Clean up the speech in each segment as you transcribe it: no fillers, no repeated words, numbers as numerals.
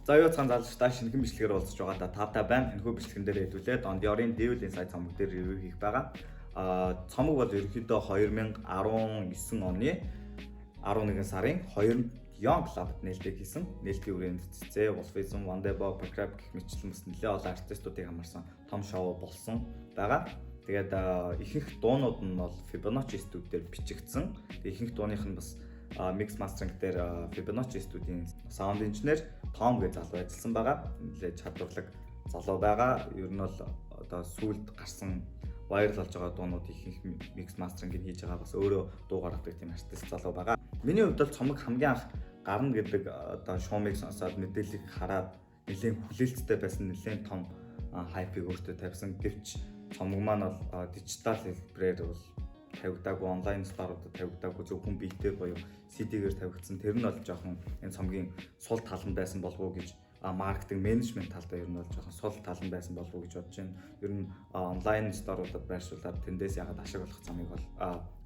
За юу цаан залжтай шинэхэн бичлэгээр уулзж байгаа да тавтай байна. Энэхүү бичлэгэн дээр хэдүүлээ Don Dior-ын Devil Inside цомог дээр ревю хийх байгаа. Цомог бол ерөнхийдөө 2019 оны 11 сарын 2-нд Young Club-д нээлттэй хийсэн. Нээлтийн үрээнд цэцээ, Wolfism, Wonderboy, Packrap гэх мэтлэн бас нэлээд олон артистуудыг хамарсан том шоу болсон байгаа. Тэгээд ихэнх дуунууд нь бол Fibonacci студиудээр бичигдсэн. Ихэнх дууных нь бас mix mastering дээр Fibonacci студийн sound engineer Tom гэж залуу ажилласан байгаа. Нэлээд чадварлаг залуу байгаа. Ер нь бол одоо сүүлд гарсан viral болж байгаа дуунууд ихэнх mix mastering хийж байгаа бас өөрөө дуу гаргадаг тийм артист залуу байгаа. Миний хувьд бол цомог хамгийн анх гарна гэдэг одоо шоумыг сонсоод мэдээллийг хараад нэлээд хүлээлттэй байсан, нэлээд том хайпыг өөртөө тавьсан. Гэвч цомог маань бол дижитал хэлбэрээр бол тавигдаагүй, онлайн сторуудад тавигдаагүй, зөвхөн биетээр боёо CD-гээр тавигдсан. Тэр нь бол жоохон энэ цомгийн сул тал нь байсан болов уу гэж маркетинг менежмент талдаа ер нь бол жоохон сул тал нь байсан болов уу гэж бодож байна. Ер нь онлайн сторуудад байршуулаад тэндээс ягаад ашиглах цомыг бол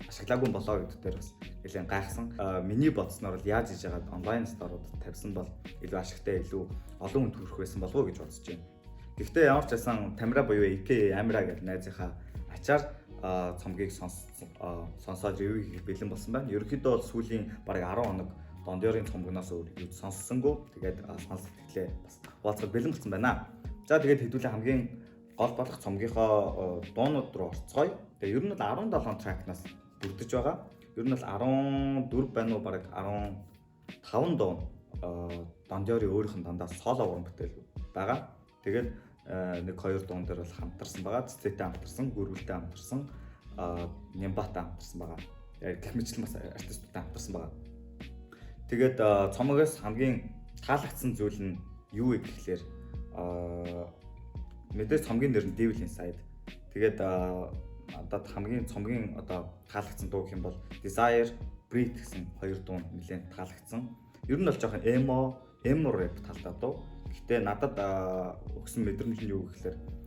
ашиглаагүй болоо гэдэг дээр бас нэлээд гайхсан. Миний бодсноор бол яаж хийж ягаад онлайн сторуудад тавьсан бол илүү ашигтай, илүү олон хүнд хүрэх байсан болов уу гэж бодож байна. Гэхдээ ямар ч байсан Тамира буюу AK Амира гэдэг найзынхаа ачаар цомгийг сонсоод ревю хийх бэлэн болсон байна. Ерөнхийдөө бол сүүлийн бараг 10 хоног Don Dior-ын цомгоноос өөр юу сонссонгүй. Тэгээд сонсох тэтгэлээ бас хуваалцах бэлэн болсон байна. За тэгээд хэдүүлээ хамгийн гол болох цомгийнхоо дуунууд руу орцгоё. Тэгээд ер нь бол 17 тракнаас бүрдэж байгаа. Ер нь бол 14 байна уу, бараг 15 дуу Don Dior-ын өөрийнх нь дандаа соло уран бүтээл байгаа. Тэгээд нэг хоёр дуун дээр бол хамтарсан байгаа. Цэцэтэй хамтарсан, гүрвэлтэй хамтарсан, Нямбатай хамтарсан байгаа. Гэх мэтлэн бас артистуудтай хамтарсан байгаа. Тэгээд цомогоос хамгийн таалагдсан зүйл нь юу вэ гэхлээр мэдээж цомгийн нэр нь Devil Inside. Тэгээд одоо хамгийн цомгийн одоо таалагдсан дуу гэх юм бол Desire, Breathe гэсэн хоёр дуу нэлээд таалагдсан. Ер нь бол жоохон emo rap талдаа дуу. Гэхдээ надад өгсөн мэдрэмж нь юу гэхээр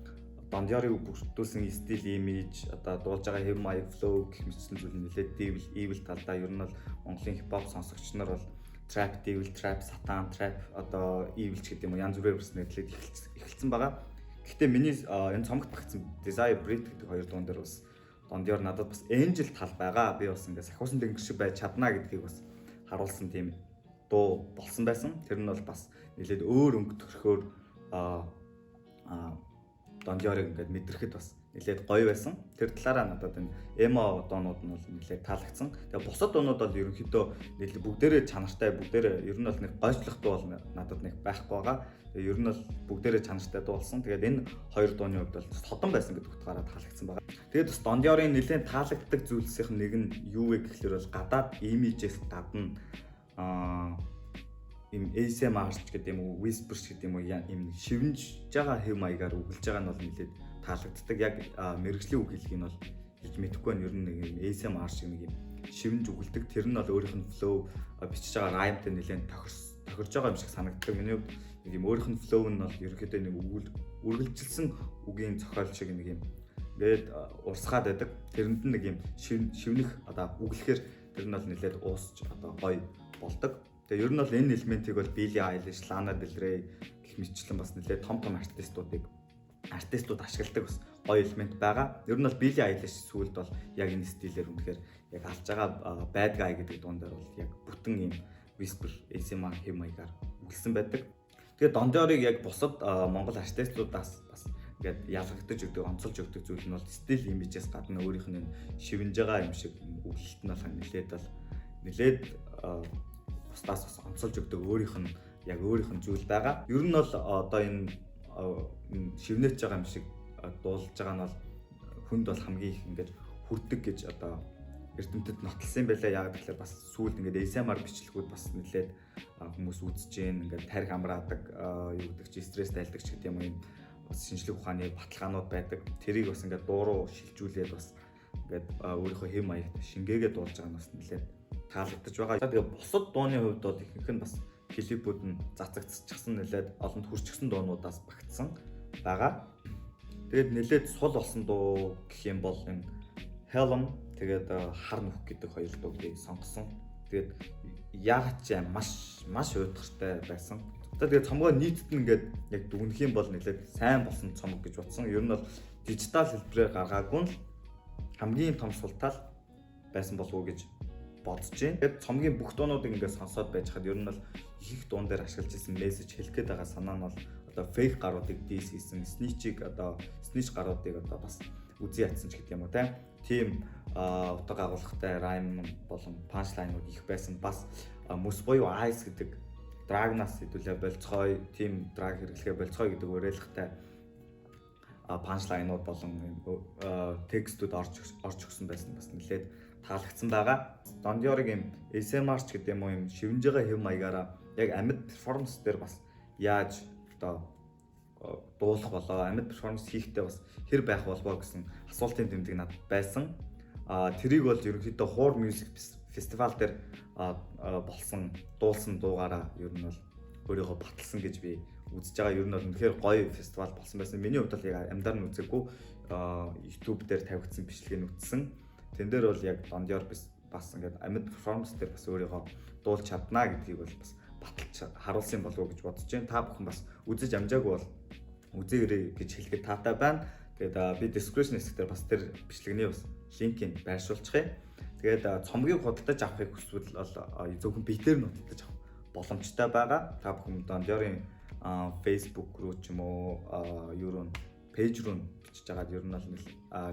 Don Dior-ыг бүрдүүлсэн стил, имиж, одоо дуулж байгаа хэв маяг, flow гэх мэт зүйл нэлээд evil талдаа. Ер нь бол Монголын хипхоп сонсогч нар бол trap, devil, trap, satan, trap одоо evil ч гэдэг юм уу янз бүрээр бас нэлээд эхэлсэн байгаа. Гэхдээ миний энэ цомогт багтсан Desire, Breathe гэдэг хоёр дуун дээр бас Don Dior надад бас angel тал байгаа. Би бас ингээд сахиусан тэнгэр шиг байж чадна гэдгийг бас харуулсан тийм дуу болсон байсан. Тэр нь бол бас нэлээд өөр өнгө төрхөөр Don Dior-ыг ингээд мэдрэхэд бас нэлээд гоё байсан. Тэр талаараа надад энэ эмо доонууд нь бол нэлээд таалагдсан. Тэгээ бусад доонууд бол ерөнхийдөө нэлээд бүгдээрээ чанартай, бүгдээрээ ер нь бол нэг гойжлох дуу бол надад нэг байхгүй байгаа. Тэгээ ер нь бол бүгдээрээ чанартай дуу болсон. Тэгээд энэ хоёр дууны хувьд бол содон байсан гэдэг утгаараа таалагдсан байгаа. Тэгээд бас Don Dior-ын нэлээд таалагддаг зүйлсийнх нь нэг нь юу вэ гэхэлэр бол гадаад имижээс гадна им ASMR гэдэг юм уу, whisper гэдэг юм уу, юм шивнж байгаа хэв маягаар үгэлж байгаа нь бол нэлээд таалагддаг. Яг мэргэжлийн үг хэлхийг нь бол хэлж мэдэхгүй байна. Ер нь нэг юм ASMR шиг нэг юм шивнж үгэлдэг. Тэр нь бол өөрийнх нь flow бичиж байгаа rhymeтэй нэлээд тохирж байгаа юм шиг санагддаг. Миний хувьд нэг юм өөрийнх нь flow нь бол ерөөхдөө нэг үргэлжилсэн үгийн зохиол шиг нэг юм ингээд урсгаад байдаг. Тэрэнд нь нэг юм шивнэх одоо үглэхээр тэр нь бол нэлээд уусч одоо гоё болдог. Тэгээ ер нь бол энэ элементийг бол Billie Eilish, Lana Del Rey гэх мэтчлэн бас нэлээд том артистууд ашигладаг бас гоё элемент байгаа. Ер нь бол Billie Eilish сүүлд бол яг энэ стилээр үнэхээр яг алж байгаа Bad Guy гэдэг дуун дээр бол яг бүтэн юм whisper ASMR хэм маягаар үгэлсэн байдаг. Тэгээ Don Dior-ыг яг бусад Монгол артистуудаас бас ингээд ялгагдаж өгдөг, онцолж өгдөг зүйл нь бол стил имижээс гадна өөрийнх нь шивнж байгаа юм шиг үгэлэлт нь бол нэлээд бусдаас бас онцолж өгдөг өөрийнх нь зүйл байгаа. Ер нь бол одоо энэ шивнэж байгаа юм шиг дуулж байгаа нь бол хүнд бол хамгийн их ингээд хүрдэг гэж одоо эрдэмтэд нотолсон байлаа. Яг тэгэхээр бас сүүлд ингээд ASMR бичлэгүүд бас нэлээд хүмүүс үзэж гин ингээд тарих амраадаг, юу гэдэг чи стресс тайлдаг ч гэдэг юм уу, бас шинжлэх ухааны баталгаанууд байдаг. Тэрийг бас ингээд дуу руу шилжүүлээд бас ингээд өөрийнхөө хэм маягт шингээгээ дуулж байгаа нь бас нэлээд таалагдаж байгаа. Тэгээ бусад дууны хувьд бол ихэнх нь бас клипүүд нь цацагдчихсан, нэлээд олонд хүрчихсэн дуунуудаас багтсан байгаа. Тэгээд нэлээд сул болсон дуу гэх юм бол энэ Helm тэгээд хар нүх гэдэг хоёр дууг сонгосон. Тэгээд яг ч маш уйдгартай байсан. За тэгээд цомгоо нийтэд нь ингээд яг дүгнэх юм бол нэлээд сайн болсон цомог гэж бодсон. Ер нь бол дижитал хэлбэрээр гаргаагүй нь хамгийн том сул тал байсан болов уу гэж бодож байна. Тэгээд цомгийн бүх дуунуудыг ингээд сонсоод байж хад ер нь бол их дуун дээр ашиглаж исэн мессеж хэлэх гээд байгаа санаа нь бол одоо фейк гаруудыг диис хийсэн, сничийг одоо снич гаруудыг одоо бас үзий ятсан ч гэдэг юм уу тийм утга агуулгатай райм болон панчлайнууд их байсан. Бас мөс буюу айс гэдэг драгнаас хэдүүлээ болцгой, тийм драг хэрэглэгээ болцгой гэдэг уриалгатай панчлайнууд болон текстүүд орж өгсөн байсан бас нэлээд таалагдсан байгаа. Don Dior-ыг юм ASMR ч гэдэг юм уу юм шивнж байгаа хэв маягаараа яг амьд перформанс дээр бас яаж одоо дуулах болоо, амьд перформанс хийхдээ бас хэр байх болбоо гэсэн асуултын тэмдэг надад байсан. Тэрийг бол ерөнхийдөө Хуур Music фестивал дээр болсон дуулсан дуугаараа ер нь бол өөрийгөө баталсан гэж би үзэж байгаа. Ер нь бол үнэхээр гоё фестивал болсон байсан. Миний хувьд бол яг амдаар нь үзээгүй YouTube дээр тавигдсан бичлэгийг үзсэн. Тэн дээр бол яг Don Dior бас ингээд амьд перформанс дээр бас өөрийгөө дуулж чаднаа гэдгийг бол бас баталж харуулсан болов уу гэж бодож байна. Та бүхэн бас үзэж амжаагүй бол үзээрэй гэж хэлэхэд таатай байна. Тэгээд би description хэсгээр бас тэр бичлэгний бас линкийг байршуулчихъя. Тэгээд цомгийг худалдаж авахыг хүсвэл бол зөвхөн биетээр нь худалдаж авах боломжтой байгаа. Та бүхэн Don Dior-ын Facebook руу ч юм уу юу пэйж руу бичиж байгаа ер нь бол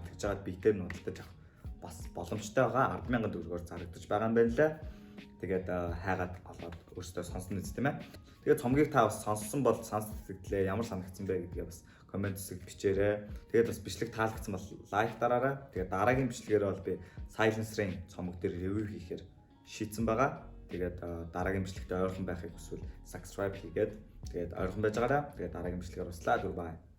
тэгж жагаад биетээр нь худалдаж авах бас боломжтой байгаа. 10,000 төгрөгөөр зарагдаж байгаа юм байна лээ. Тэгээд хайгаад олоод өөртөө сонсон үст тийм ээ. Тэгээд цомгийг та бас сонссон бол сонсогдлээ ямар санагдсан бэ гэдгээ бас комент хэсэгт бичээрэй. Тэгээд бас бичлэг таалагдсан бол лайк дараарай. Тэгээд дараагийн бичлэгээр бол би Silencer-ийн цомог дээр ревю хийхээр шийдсэн байгаа. Тэгээд дараагийн бичлэгт ойрхон байхыг хүсвэл subscribe хийгээд тэгээд ойрхон байж байгаарай. Тэгээд дараагийн бичлэгээр ууслаа. Goodbye.